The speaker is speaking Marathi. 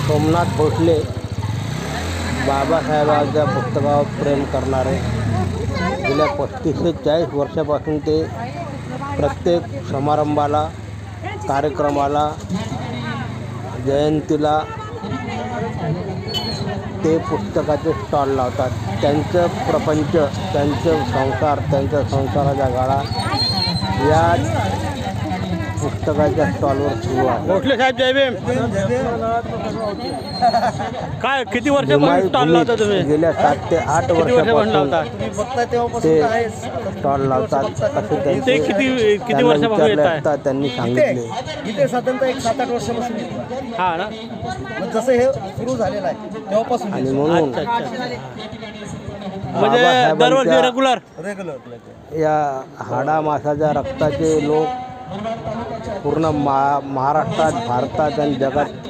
सोमनाथ भोसले बाबासाहेबांच्या पुस्तकावर प्रेम करणारे गेल्या 35 ते 40 वर्षापासून ते प्रत्येक समारंभाला, कार्यक्रमाला, जयंतीला ते पुस्तकाचे स्टॉल लावतात. त्यांचं प्रपंच, त्यांचं संसार, त्यांच्या संसाराच्या गाळा या पुस्तकाच्या स्टॉलवर सुरू आहे. भोसले साहेब जय भीम. काय किती वर्षापासून स्टॉल लावता तुम्ही? गेल्या 7 ते 8 वर्षापासून लावता? ते स्टॉल लावतात. असे ते किती वर्षापासून येत आहे? असता त्यांनी सांगितले. इथे साधारणतः एक 7-8 वर्षापासून हा ना. मग जसं हे सुरू झालेलं आहे तेव्हापासून आणि म्हणून म्हणजे दरवर्षी रेग्युलर या हाडा मासाच्या रक्ताचे लोक पूर्ण महाराष्ट्रात, भारतात आणि जगात